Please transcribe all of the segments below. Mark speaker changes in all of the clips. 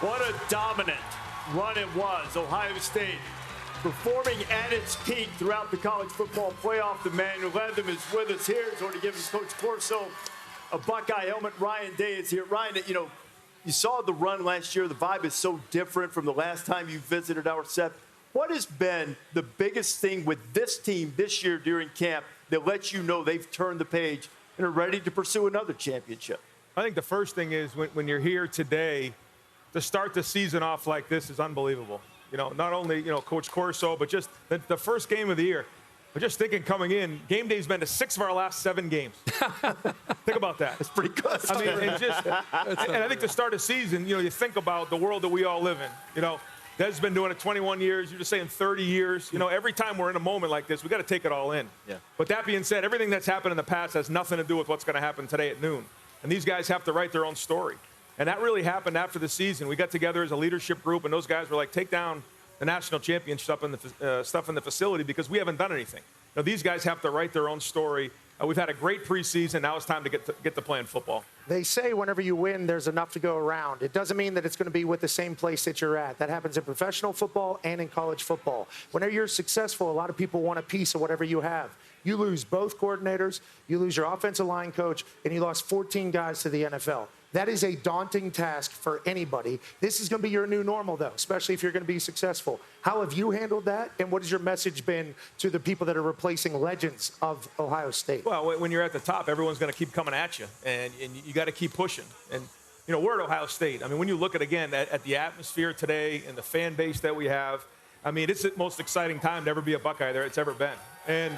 Speaker 1: What a dominant run it was. Ohio State performing at its peak throughout the college football playoff. The man who led them is with us here. He's already given Coach Corso a Buckeye helmet. Ryan Day is here. Ryan, you saw the run last year. The vibe is so different from the last time you visited our set. What has been the biggest thing with this team this year during camp that lets you know they've turned the page and are ready to pursue another championship?
Speaker 2: I think the first thing is when you're here today, to start the season off like this is unbelievable. Not only, Coach Corso, but just the first game of the year. I'm just thinking coming in, game day's been to 6 of our last 7 games. Think about that.
Speaker 1: It's pretty good.
Speaker 2: I mean, and I think to start a season, you think about the world that we all live in. Dez's been doing it 21 years. You're just saying 30 years. Every time we're in a moment like this, we got to take it all in.
Speaker 1: Yeah.
Speaker 2: But that being said, everything that's happened in the past has nothing to do with what's going to happen today at noon. And these guys have to write their own story. And that really happened after the season. We got together as a leadership group, and those guys were like, take down the national championship stuff in the facility because we haven't done anything. These guys have to write their own story. We've had a great preseason. Now it's time to get to playing football.
Speaker 3: They say whenever you win, there's enough to go around. It doesn't mean that it's going to be with the same place that you're at. That happens in professional football and in college football. Whenever you're successful, a lot of people want a piece of whatever you have. You lose both coordinators, you lose your offensive line coach, and you lost 14 guys to the NFL. That is a daunting task for anybody. This is going to be your new normal, though, especially if you're going to be successful. How have you handled that, and what has your message been to the people that are replacing legends of Ohio State?
Speaker 2: Well, when you're at the top, everyone's going to keep coming at you, and you got to keep pushing. And, we're at Ohio State. I mean, when you look at the atmosphere today and the fan base that we have, I mean, it's the most exciting time to ever be a Buckeye there it's ever been. And,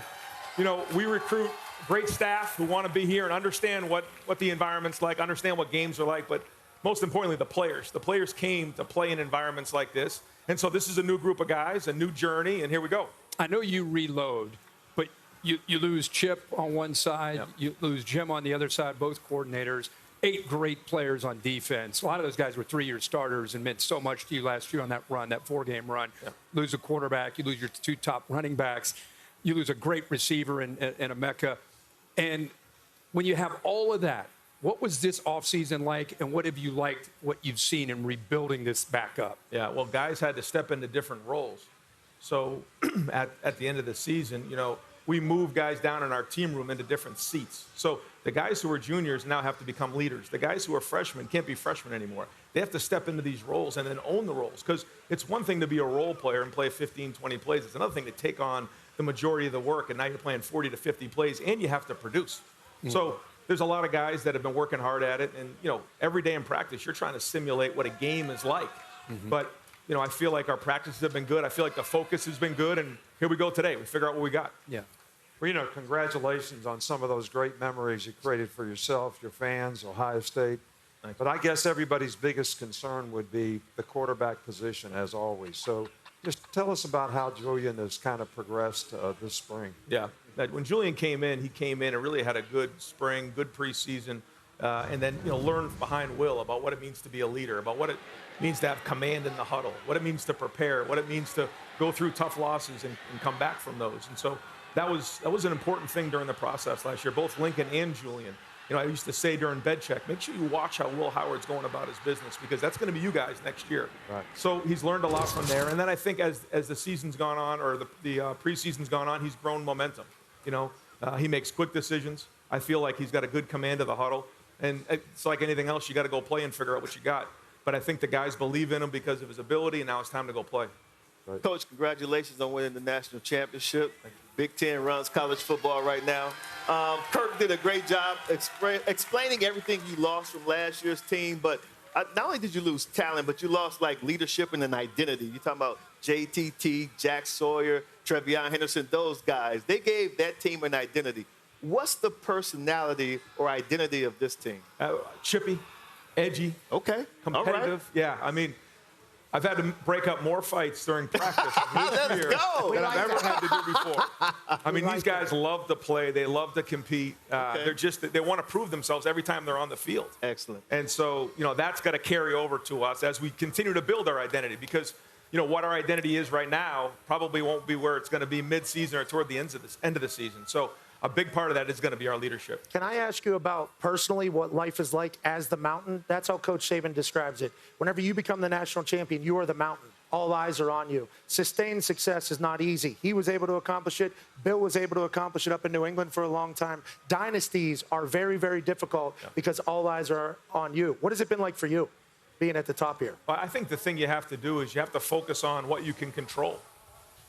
Speaker 2: we recruit great staff who want to be here and understand what the environment's like, understand what games are like, but most importantly, the players. The players came to play in environments like this. And so this is a new group of guys, a new journey, and here we go.
Speaker 4: I know you reload, but you lose Chip on one side, yep. You lose Jim on the other side, both coordinators, 8 great players on defense. A lot of those guys were 3-year starters and meant so much to you last year on that run, that 4-game run. Yep. Lose a quarterback, you lose your 2 top running backs, you lose a great receiver in Emeka. And when you have all of that, what was this offseason like, and what have you liked, what you've seen in rebuilding this back up?
Speaker 2: Yeah, well, guys had to step into different roles. So at the end of the season, we moved guys down in our team room into different seats. So the guys who are juniors now have to become leaders. The guys who are freshmen can't be freshmen anymore. They have to step into these roles and then own the roles, because it's one thing to be a role player and play 15, 20 plays. It's another thing to take on the majority of the work, and now you're playing 40 to 50 plays, and you have to produce. Mm-hmm. So there's a lot of guys that have been working hard at it, and every day in practice, you're trying to simulate what a game is like. Mm-hmm. But I feel like our practices have been good. I feel like the focus has been good, and here we go today. We figure out what we got.
Speaker 4: Yeah.
Speaker 5: Well, congratulations on some of those great memories you created for yourself, your fans, Ohio State. But I guess everybody's biggest concern would be the quarterback position, as always. So just tell us about how Julian has kind of progressed this spring.
Speaker 2: Yeah, when Julian came in, and really had a good spring, good preseason, and then learned behind Will about what it means to be a leader, about what it means to have command in the huddle, what it means to prepare, what it means to go through tough losses and come back from those. And so that was an important thing during the process last year, both Lincoln and Julian. I used to say during bed check, make sure you watch how Will Howard's going about his business, because that's going to be you guys next year.
Speaker 5: Right.
Speaker 2: So he's learned a lot from there. And then I think as the season's gone on, or the preseason's gone on, he's grown momentum. He makes quick decisions. I feel like he's got a good command of the huddle. And it's like anything else, you got to go play and figure out what you got. But I think the guys believe in him because of his ability, and now it's time to go play.
Speaker 1: Right. Coach, congratulations on winning the national championship. Big Ten runs college football right now. Kirk did a great job explaining everything you lost from last year's team, but not only did you lose talent, but you lost leadership and an identity. You're talking about JTT, Jack Sawyer, Trevion Henderson, those guys. They gave that team an identity. What's the personality or identity of this team?
Speaker 2: Chippy, edgy,
Speaker 1: okay,
Speaker 2: competitive.
Speaker 1: All right.
Speaker 2: Yeah, I mean, I've had to break up more fights during practice this year than I've ever had to do before. I mean, these guys love to play. They love to compete. They want to prove themselves every time they're on the field.
Speaker 1: Excellent.
Speaker 2: And so, that's got to carry over to us as we continue to build our identity, because, what our identity is right now probably won't be where it's going to be mid-season or toward the end of the season. So a big part of that is going to be our leadership.
Speaker 3: Can I ask you about personally what life is like as the mountain? That's how Coach Saban describes it. Whenever you become the national champion, you are the mountain. All eyes are on you. Sustained success is not easy. He was able to accomplish it. Bill was able to accomplish it up in New England for a long time. Dynasties are very, very difficult because all eyes are on you. What has it been like for you being at the top here?
Speaker 2: Well, I think the thing you have to do is you have to focus on what you can control.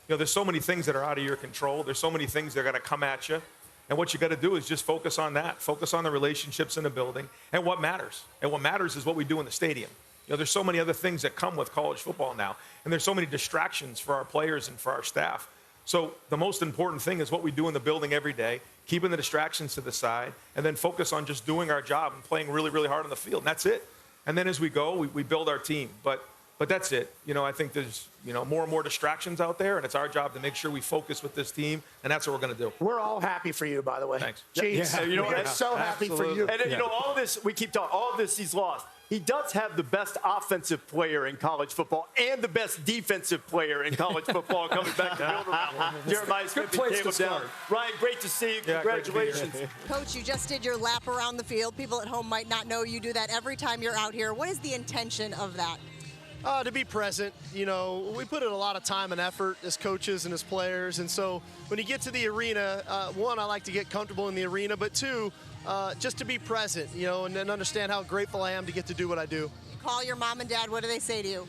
Speaker 2: You know, there's so many things that are out of your control. There's so many things that are going to come at you. And what you got to do is just focus on that. Focus on the relationships in the building and what matters. And what matters is what we do in the stadium. You know, there's so many other things that come with college football now, and there's so many distractions for our players and for our staff. So the most important thing is what we do in the building every day, keeping the distractions to the side, and then focus on just doing our job and playing really, really hard on the field. And that's it. And then as we go, we build our team. But that's it. You know, I think there's, you know, more and more distractions out there, and it's our job to make sure we focus with this team, and that's what we're going to do.
Speaker 3: We're all happy for you, by the way.
Speaker 2: Thanks.
Speaker 3: Jeez,
Speaker 1: Yeah, you know,
Speaker 3: we are so happy for you.
Speaker 1: And, you know, all this, we keep talking, all this he's lost. He does have the best offensive player in college football and the best defensive player in college football coming back to build around. Jeremiah Smith and Caleb Down. Ryan, great to see you. Congratulations.
Speaker 6: Coach, you just did your lap around the field. People at home might not know you do that every time you're out here. What is the intention of that?
Speaker 7: To be present. You know, we put in a lot of time and effort as coaches and as players, and so when you get to the arena, one, I like to get comfortable in the arena, but two, just to be present, you know, and understand how grateful I am to get to do what I do.
Speaker 6: You call your mom and dad, what do they say to you?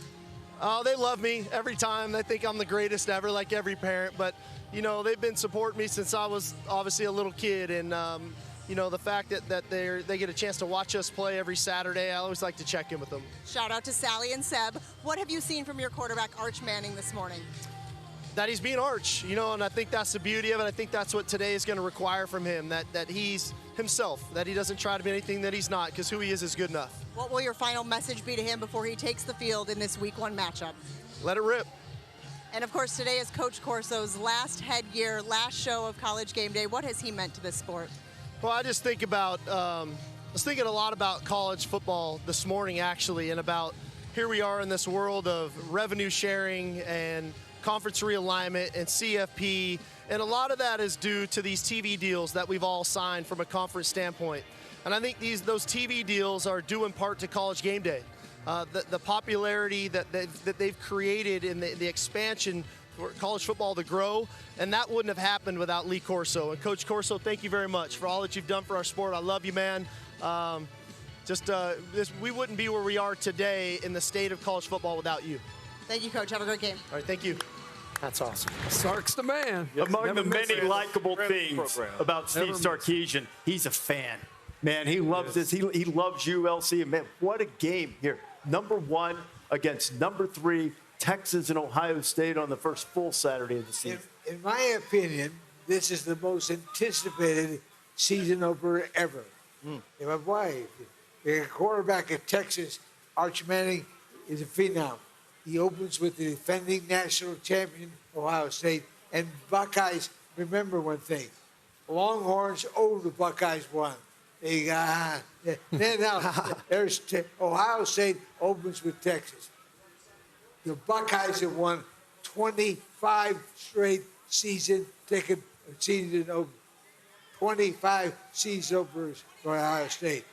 Speaker 7: They love me every time. They think I'm the greatest ever, like every parent, but, you know, they've been supporting me since I was obviously a little kid, and, you know, the fact that they get a chance to watch us play every Saturday, I always like to check in with them.
Speaker 6: Shout out to Sally and Seb. What have you seen from your quarterback, Arch Manning, this morning?
Speaker 7: That he's being Arch, you know, and I think that's the beauty of it. I think that's what today is going to require from him, that he's himself, that he doesn't try to be anything that he's not, because who he is good enough.
Speaker 6: What will your final message be to him before he takes the field in this Week 1 matchup?
Speaker 7: Let it rip.
Speaker 6: And, of course, today is Coach Corso's last headgear, last show of College Game Day. What has he meant to this sport?
Speaker 7: Well, I just think about, I was thinking a lot about college football this morning, actually, and about here we are in this world of revenue sharing and conference realignment and CFP, and a lot of that is due to these TV deals that we've all signed from a conference standpoint. And I think those TV deals are due in part to College Game Day. The popularity that they've created in the expansion for college football to grow, and that wouldn't have happened without Lee Corso. And Coach Corso, thank you very much for all that you've done for our sport. I love you, man. We wouldn't be where we are today in the state of college football without you.
Speaker 6: Thank you, Coach. Have a great game.
Speaker 7: All right, thank you.
Speaker 3: That's awesome.
Speaker 4: Sark's the man.
Speaker 1: Among the many likable things about Steve Sarkisian, he's a fan. Man, he loves this. He loves ULC. And, man, what a game here. Number 1 against number 3, Texas and Ohio State on the first full Saturday of the season.
Speaker 8: In my opinion, this is the most anticipated season opener ever. Why? The quarterback at Texas, Arch Manning, is a phenom. He opens with the defending national champion, Ohio State. And Buckeyes, remember one thing. Longhorns, the Buckeyes won. There's Ohio State opens with Texas. The Buckeyes have won 25 straight season openers. 25 season openers for Ohio State.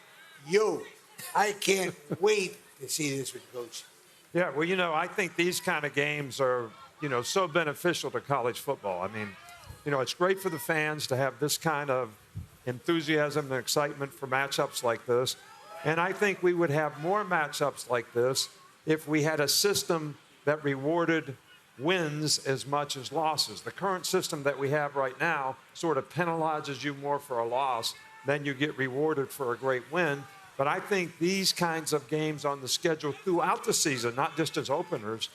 Speaker 8: I can't wait to see this with Coach.
Speaker 5: Yeah, well, you know, I think these kind of games are, you know, so beneficial to college football. I mean, you know, it's great for the fans to have this kind of enthusiasm and excitement for matchups like this. And I think we would have more matchups like this if we had a system that rewarded wins as much as losses. The current system that we have right now sort of penalizes you more for a loss than you get rewarded for a great win. But I think these kinds of games on the schedule throughout the season, not just as openers,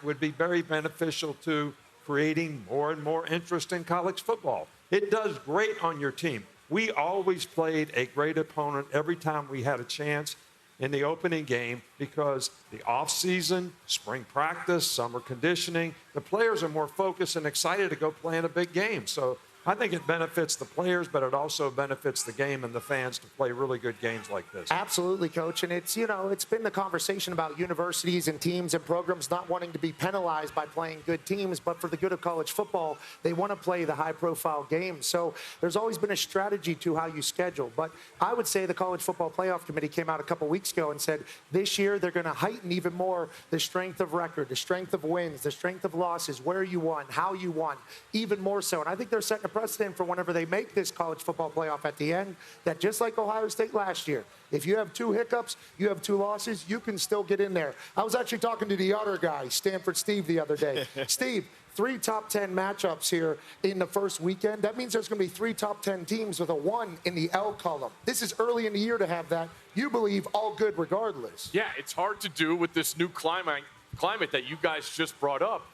Speaker 5: would be very beneficial to creating more and more interest in college football. It does great on your team. We always played a great opponent every time we had a chance in the opening game because the off-season, spring practice, summer conditioning, the players are more focused and excited to go play in a big game. So I think it benefits the players, but it also benefits the game and the fans to play really good games like this.
Speaker 3: Absolutely, Coach. And it's, you know, it's been the conversation about universities and teams and programs not wanting to be penalized by playing good teams, but for the good of college football, they want to play the high-profile games. So there's always been a strategy to how you schedule. But I would say the College Football Playoff Committee came out a couple weeks ago and said this year they're going to heighten even more the strength of record, the strength of wins, the strength of losses, where you won, how you won, even more so. And I think they're setting a precedent for whenever they make this college football playoff at the end, that just like Ohio State last year, if you have 2 hiccups, you have 2 losses, you can still get in there. I was actually talking to the other guy, Stanford Steve, the other day. Steve, 3 top 10 matchups here in the first weekend. That means there's going to be 3 top 10 teams with a 1 in the L column. This is early in the year to have that. You believe all good regardless.
Speaker 9: Yeah, it's hard to do with this new climate that you guys just brought up.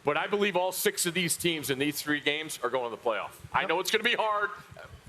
Speaker 9: But I believe all 6 of these teams in these 3 games are going to the playoff. I know it's going to be hard.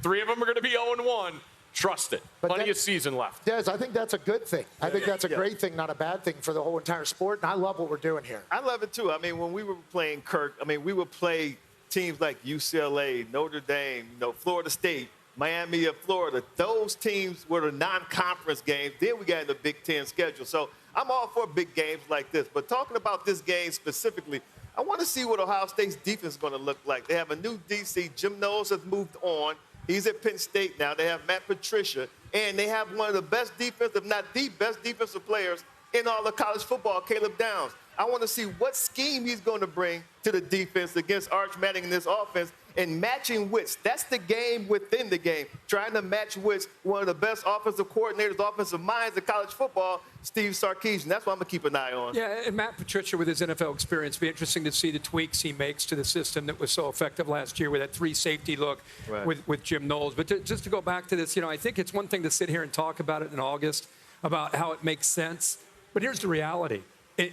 Speaker 9: 3 of them are going to be 0-1. Trust it. Plenty of season left.
Speaker 3: Des, I think that's a good thing. I think that's a great thing, not a bad thing for the whole entire sport. And I love what we're doing here.
Speaker 10: I love it, too. I mean, when we were playing Kirk, I mean, we would play teams like UCLA, Notre Dame, Florida State, Miami of Florida. Those teams were the non-conference games. Then we got in the Big Ten schedule. So I'm all for big games like this. But talking about this game specifically, I want to see what Ohio State's defense is going to look like. They have a new DC. Jim Knowles has moved on. He's at Penn State now. They have Matt Patricia. And they have one of the best defensive, if not the best defensive players in all of college football, Caleb Downs. I want to see what scheme he's going to bring to the defense against Arch Manning in this offense and matching wits. That's the game within the game, trying to match wits. One of the best offensive coordinators, offensive minds in college football, Steve Sarkisian. That's what I'm going to keep an eye on.
Speaker 4: Yeah, and Matt Patricia with his NFL experience, be interesting to see the tweaks he makes to the system that was so effective last year with that 3 safety look with Jim Knowles. But just to go back to this, you know, I think it's one thing to sit here and talk about it in August, about how it makes sense. But here's the reality.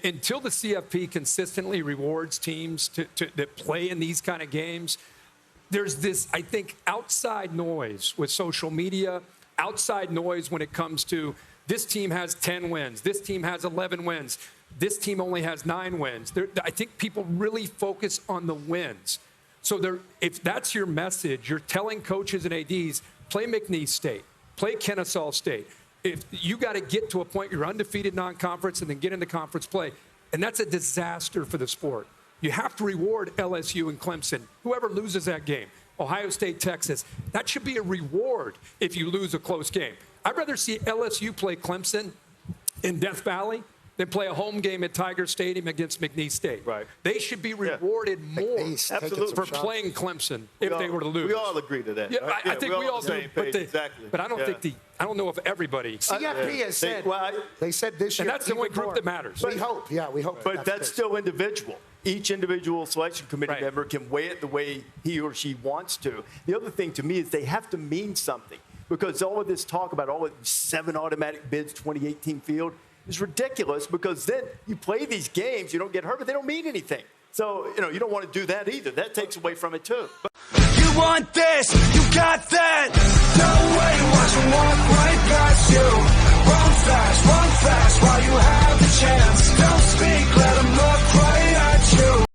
Speaker 4: Until the CFP consistently rewards teams that play in these kind of games, there's this, I think, outside noise with social media, outside noise when it comes to this team has 10 wins, this team has 11 wins, this team only has 9 wins. I think people really focus on the wins. So if that's your message, you're telling coaches and ADs, play McNeese State, play Kennesaw State. If you got to get to a point you're undefeated non-conference and then get into conference play, and that's a disaster for the sport. You have to reward LSU and Clemson, whoever loses that game. Ohio State, Texas. That should be a reward if you lose a close game. I'd rather see LSU play Clemson in Death Valley than play a home game at Tiger Stadium against McNeese State.
Speaker 10: Right.
Speaker 4: They should be rewarded more for playing Clemson if they were to lose.
Speaker 10: We all agree to that.
Speaker 4: Yeah, I think we all do. But I don't think I don't know if everybody.
Speaker 3: CFP has said they said this year.
Speaker 4: And that's the only group that matters.
Speaker 3: We hope. Yeah, we hope.
Speaker 1: But that's still individual. Each individual selection committee member can weigh it the way he or she wants to. The other thing to me is they have to mean something, because all of this talk about all of 7 automatic bids 2018 field is ridiculous, because then you play these games, you don't get hurt, but they don't mean anything. So, you don't want to do that either. That takes away from it too.
Speaker 11: You want this, you got that.